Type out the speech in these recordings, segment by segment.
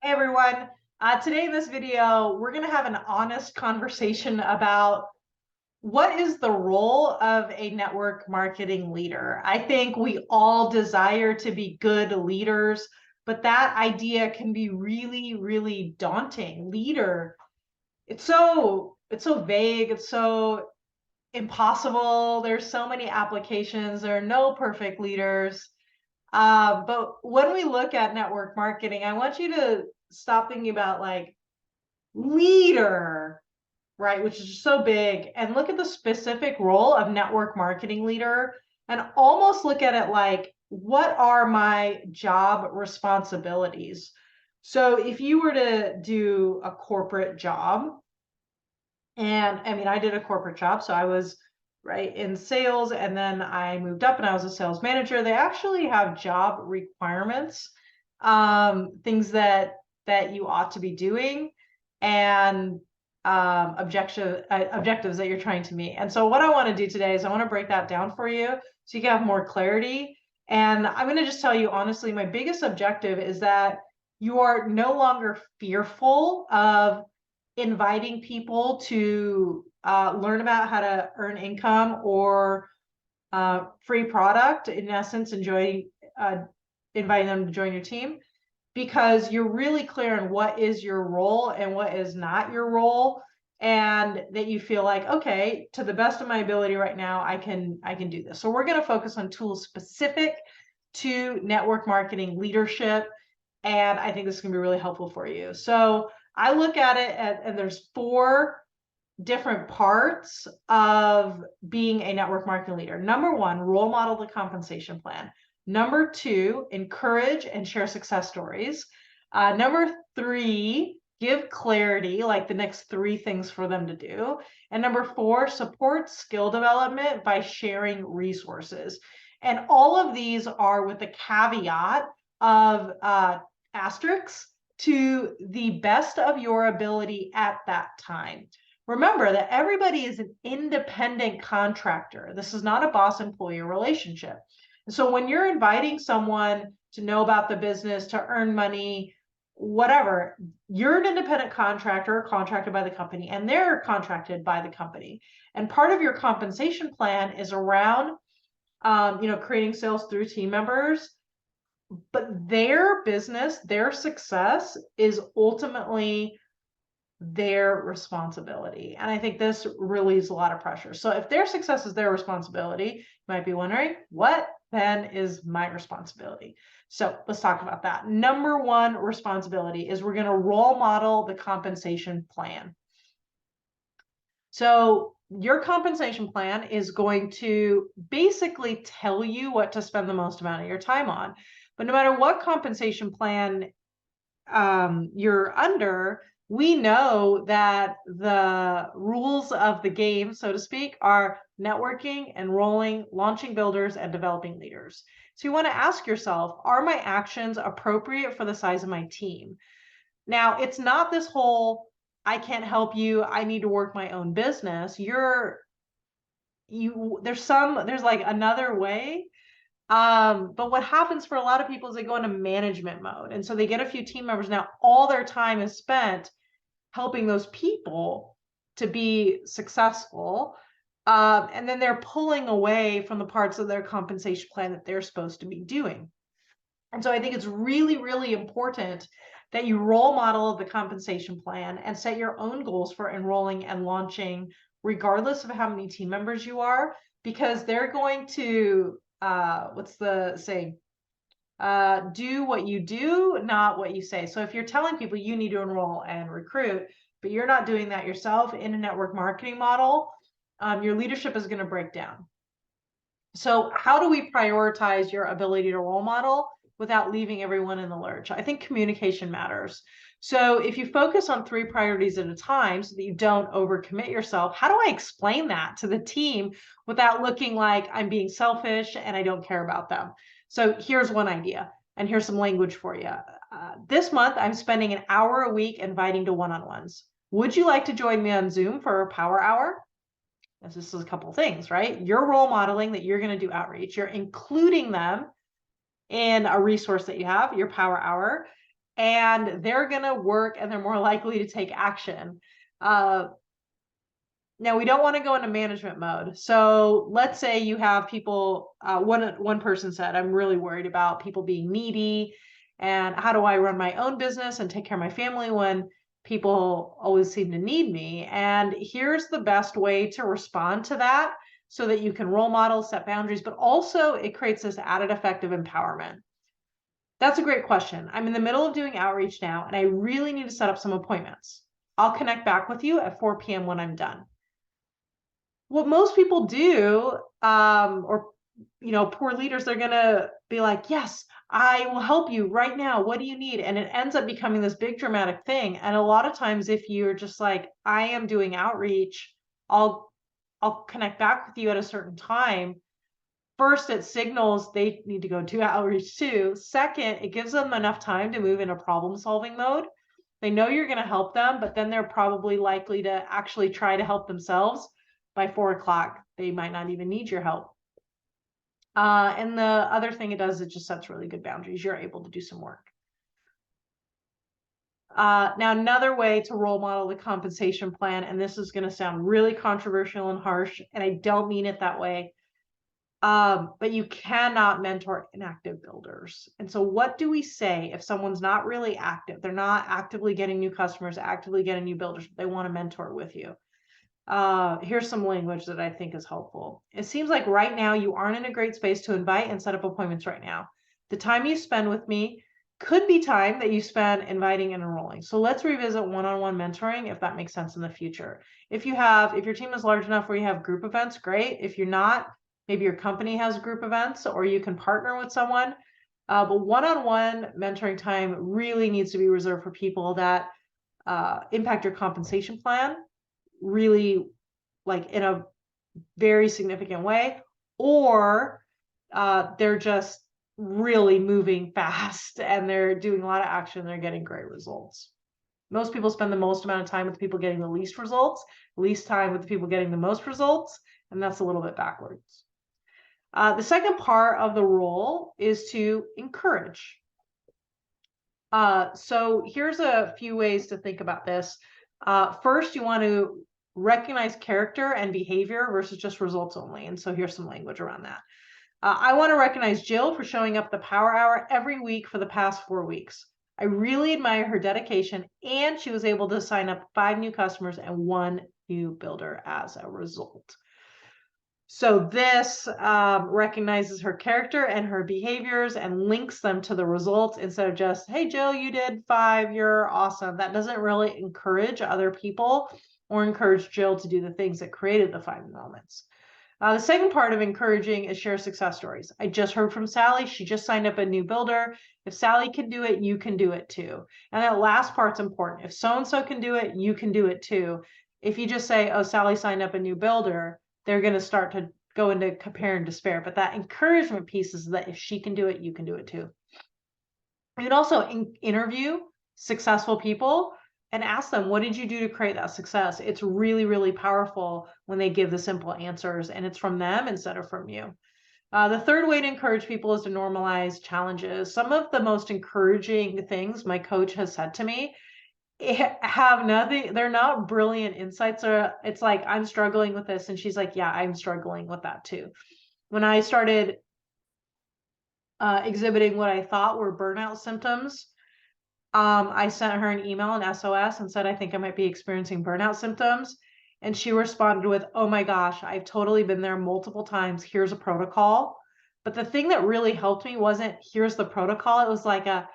Hey everyone. Today in this video, we're going to have an honest conversation about what is the role of a network marketing leader. I think we all desire to be good leaders, but that idea can be really, really daunting. Leader, it's so vague, it's so impossible. There's so many applications. There are no perfect leaders. But when we look at network marketing, I want you to stop thinking about like leader, right, which is so big, and look at the specific role of network marketing leader and almost look at it like, what are my job responsibilities? So if you were to do a corporate job, and I mean, I did a corporate job, so I was right in sales, and then I moved up and I was a sales manager. They actually have job requirements, things that you ought to be doing, and objectives that you're trying to meet. And so what I want to do today is I want to break that down for you so you can have more clarity. And I'm going to just tell you honestly, my biggest objective is that you are no longer fearful of inviting people to learn about how to earn income or free product, in essence, inviting them to join your team, because you're really clear on what is your role and what is not your role, and that you feel like, okay, to the best of my ability right now, I can do this. So we're going to focus on tools specific to network marketing leadership, and I think this is going to be really helpful for you. So I look at it and there's four different parts of being a network marketing leader. Number one, role model the compensation plan. Number two, encourage and share success stories. Number three, give clarity, like the next three things for them to do. And number four, support skill development by sharing resources. And all of these are with the caveat of asterisks, to the best of your ability at that time. Remember that everybody is an independent contractor. This is not a boss-employee relationship. So when you're inviting someone to know about the business, to earn money, whatever, you're an independent contractor contracted by the company, and they're contracted by the company. And part of your compensation plan is around, creating sales through team members, but their business, their success is ultimately their responsibility. And I think this relieves a lot of pressure. So if their success is their responsibility, you might be wondering, what then is my responsibility? So let's talk about that. Number one responsibility is we're going to role model the compensation plan. So your compensation plan is going to basically tell you what to spend the most amount of your time on. But no matter what compensation plan you're under, we know that the rules of the game, so to speak, are networking, enrolling, launching builders, and developing leaders. So you want to ask yourself, are my actions appropriate for the size of my team? Now, it's not this whole, I can't help you, I need to work my own business. There's like another way. But what happens for a lot of people is they go into management mode. And so they get a few team members. Now, all their time is spent helping those people to be successful. And then they're pulling away from the parts of their compensation plan that they're supposed to be doing. And so I think it's really, really important that you role model the compensation plan and set your own goals for enrolling and launching, regardless of how many team members you are, because they're going to, what's the saying? Do what you do, not what you say. So if you're telling people you need to enroll and recruit, but you're not doing that yourself in a network marketing model, your leadership is going to break down. So how do we prioritize your ability to role model without leaving everyone in the lurch? I think communication matters. So if you focus on three priorities at a time so that you don't overcommit yourself, how do I explain that to the team without looking like I'm being selfish and I don't care about them? So here's one idea, and here's some language for you. This month, I'm spending an hour a week inviting to one-on-ones. Would you like to join me on Zoom for a power hour? This is a couple things, right? You're role modeling that you're going to do outreach. You're including them in a resource that you have, your power hour. and they're going to work and they're more likely to take action. Now, we don't want to go into management mode. So let's say you have people, one person said, I'm really worried about people being needy, and how do I run my own business and take care of my family when people always seem to need me? And here's the best way to respond to that so that you can role model, set boundaries, but also it creates this added effect of empowerment. That's a great question. I'm in the middle of doing outreach now, and I really need to set up some appointments. I'll connect back with you at 4 p.m. when I'm done. What most people do, or poor leaders, they're gonna be like, yes, I will help you right now. What do you need? And it ends up becoming this big dramatic thing. And a lot of times, if you're just like, I am doing outreach, I'll connect back with you at a certain time. First, it signals they need to go to outreach too. Second, it gives them enough time to move into problem solving mode. They know you're going to help them, but then they're probably likely to actually try to help themselves. By 4 o'clock, they might not even need your help. And the other thing it does, it just sets really good boundaries. You're able to do some work. Now, another way to role model the compensation plan, and this is going to sound really controversial and harsh, and I don't mean it that way, but you cannot mentor inactive builders. And so what do we say if someone's not really active? They're not actively getting new customers, actively getting new builders, but they want to mentor with you. Here's some language that I think is helpful. It seems like right now you aren't in a great space to invite and set up appointments right now. The time you spend with me could be time that you spend inviting and enrolling. So let's revisit one-on-one mentoring if that makes sense in the future. If your team is large enough where you have group events, great. If you're not, maybe your company has group events or you can partner with someone. But one-on-one mentoring time really needs to be reserved for people that impact your compensation plan really, like, in a very significant way, or they're just really moving fast and they're doing a lot of action, they're getting great results. Most people spend the most amount of time with people getting the least results, least time with the people getting the most results, and that's a little bit backwards. The second part of the role is to encourage. So here's a few ways to think about this. First, you want to recognize character and behavior versus just results only. And so here's some language around that. I want to recognize Jill for showing up the power hour every week for the past 4 weeks. I really admire her dedication, and she was able to sign up 5 new customers and 1 new builder as a result. So this recognizes her character and her behaviors and links them to the results instead of just, hey, Jill, you did 5, you're awesome. That doesn't really encourage other people or encourage Jill to do the things that created the 5 moments. The second part of encouraging is share success stories. I just heard from Sally. She just signed up a new builder. If Sally can do it, you can do it too. And that last part's important. If so-and-so can do it, you can do it too. If you just say, oh, Sally signed up a new builder, they're going to start to go into compare and despair. But that encouragement piece is that if she can do it, you can do it too. You can also interview successful people and ask them, what did you do to create that success? It's really, really powerful when they give the simple answers and it's from them instead of from you. The third way to encourage people is to normalize challenges. Some of the most encouraging things my coach has said to me have nothing, they're not brilliant insights, or it's like, I'm struggling with this. And she's like, yeah, I'm struggling with that too. When I started exhibiting what I thought were burnout symptoms, I sent her an email, an SOS, and said, I think I might be experiencing burnout symptoms. And she responded with, oh my gosh, I've totally been there multiple times. Here's a protocol. But the thing that really helped me wasn't, here's the protocol. It was like a,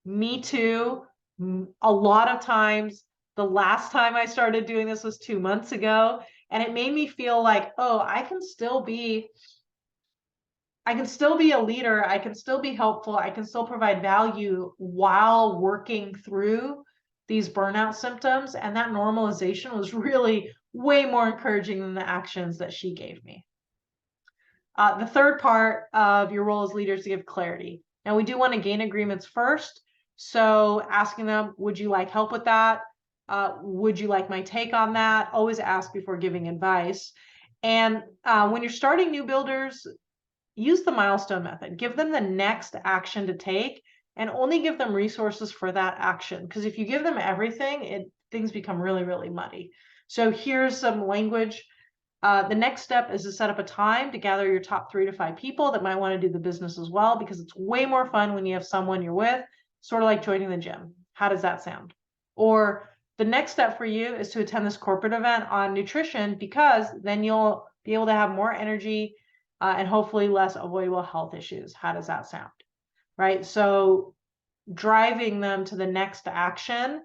me too. A lot of times, the last time I started doing this was 2 months ago. And it made me feel like, oh, I can still be a leader. I can still be helpful. I can still provide value while working through these burnout symptoms. And that normalization was really way more encouraging than the actions that she gave me. The third part of your role as leader is to give clarity. Now, we do want to gain agreements first. So asking them, would you like help with that? Would you like my take on that? Always ask before giving advice. And when you're starting new builders, use the milestone method. Give them the next action to take and only give them resources for that action. Because if you give them everything, things become really, really muddy. So here's some language. The next step is to set up a time to gather your top 3 to 5 people that might want to do the business as well, because it's way more fun when you have someone you're with, sort of like joining the gym. How does that sound? Or the next step for you is to attend this corporate event on nutrition, because then you'll be able to have more energy and hopefully less avoidable health issues. How does that sound? Right? So driving them to the next action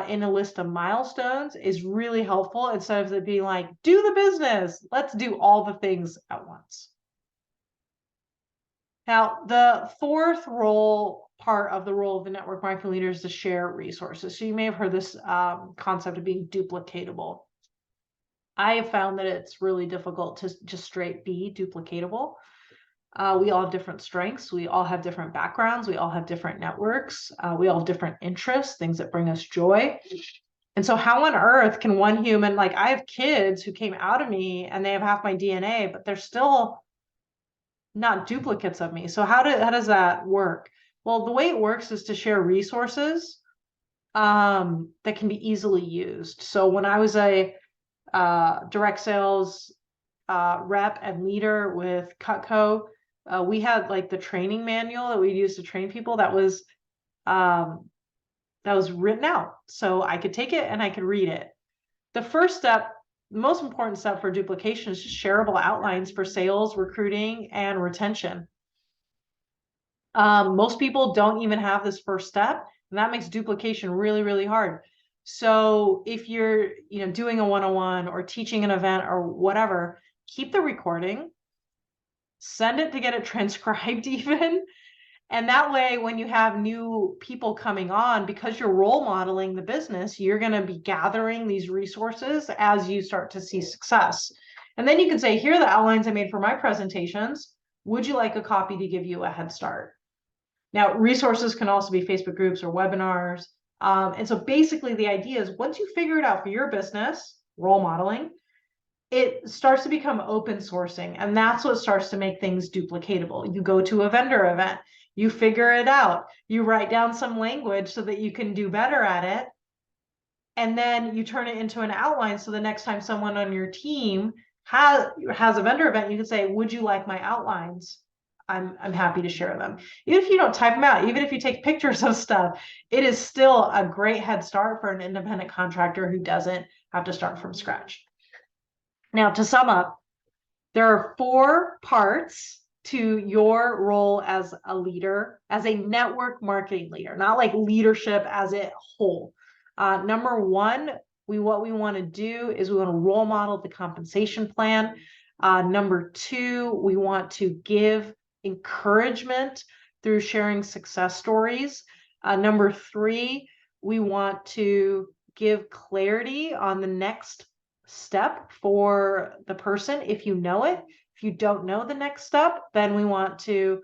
in a list of milestones is really helpful, instead of it being like, do the business, let's do all the things at once. Now, the fourth part of the role of the network marketing leader is to share resources. So you may have heard this concept of being duplicatable. I have found that it's really difficult to just straight be duplicatable. We all have different strengths. We all have different backgrounds. We all have different networks. We all have different interests, things that bring us joy. And so how on earth can one human, like I have kids who came out of me and they have half my DNA, but they're still not duplicates of me. So how does that work? Well, the way it works is to share resources that can be easily used. So when I was a direct sales rep and leader with Cutco, we had like the training manual that we used to train people that was written out. So I could take it and I could read it. The first step, the most important step for duplication, is just shareable outlines for sales, recruiting, and retention. Most people don't even have this first step, and that makes duplication really, really hard. So if you're, doing a one-on-one or teaching an event or whatever, keep the recording, send it to get it transcribed even. And that way, when you have new people coming on, because you're role modeling the business, you're going to be gathering these resources as you start to see success. And then you can say, here are the outlines I made for my presentations. Would you like a copy to give you a head start? Now, resources can also be Facebook groups or webinars. And so basically the idea is, once you figure it out for your business, role modeling, it starts to become open sourcing. And that's what starts to make things duplicatable. You go to a vendor event, you figure it out, you write down some language so that you can do better at it. And then you turn it into an outline. So the next time someone on your team has a vendor event, you can say, would you like my outlines? I'm happy to share them. Even if you don't type them out, even if you take pictures of stuff, it is still a great head start for an independent contractor who doesn't have to start from scratch. Now, to sum up, there are 4 parts to your role as a leader, as a network marketing leader, not like leadership as a whole. Number 1, what we want to do is we want to role model the compensation plan. Number 2, we want to give encouragement through sharing success stories. Number 3, we want to give clarity on the next step for the person if you know it. If you don't know the next step, then we want to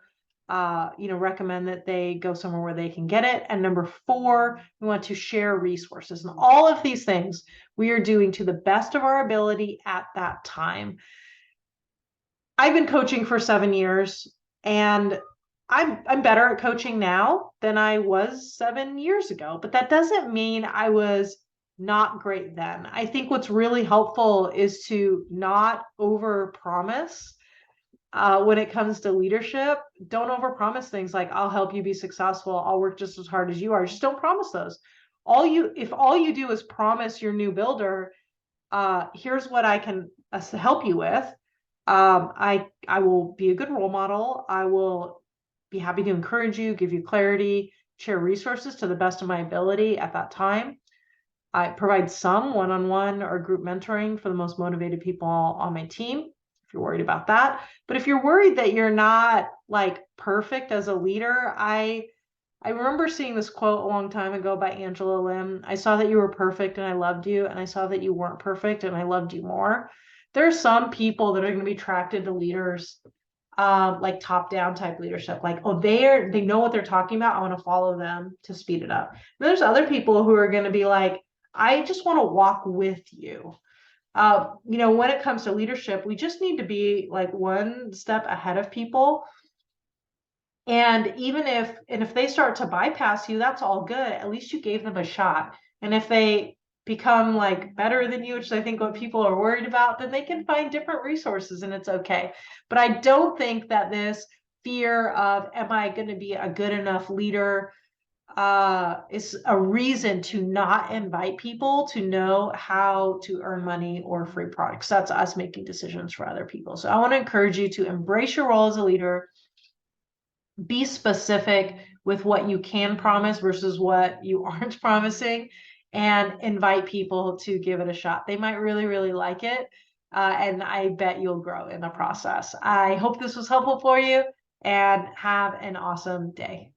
recommend that they go somewhere where they can get it. And number 4, we want to share resources. And all of these things we are doing to the best of our ability at that time. I've been coaching for 7 years, and I'm better at coaching now than I was 7 years ago, but that doesn't mean I was not great then. I think what's really helpful is to not overpromise when it comes to leadership. Don't overpromise things like, I'll help you be successful, I'll work just as hard as you are. Just don't promise those. If all you do is promise your new builder, here's what I can help you with. I will be a good role model. I will be happy to encourage you, give you clarity, share resources to the best of my ability at that time. I provide some one-on-one or group mentoring for the most motivated people on my team, if you're worried about that. But if you're worried that you're not like perfect as a leader, I remember seeing this quote a long time ago by Angela Lim. I saw that you were perfect and I loved you, and I saw that you weren't perfect and I loved you more. There are some people that are going to be attracted to leaders like top-down type leadership, like, oh, they know what they're talking about, I want to follow them to speed it up. And there's other people who are going to be like, I just want to walk with you. When it comes to leadership, we just need to be like one step ahead of people. And if they start to bypass you, that's all good. At least you gave them a shot. And if they become like better than you, which I think what people are worried about, then they can find different resources and it's okay. But I don't think that this fear of, am I going to be a good enough leader, is a reason to not invite people to know how to earn money or free products. That's us making decisions for other people. So I want to encourage you to embrace your role as a leader, be specific with what you can promise versus what you aren't promising, and invite people to give it a shot. They might really, really like it. And I bet you'll grow in the process. I hope this was helpful for you and have an awesome day.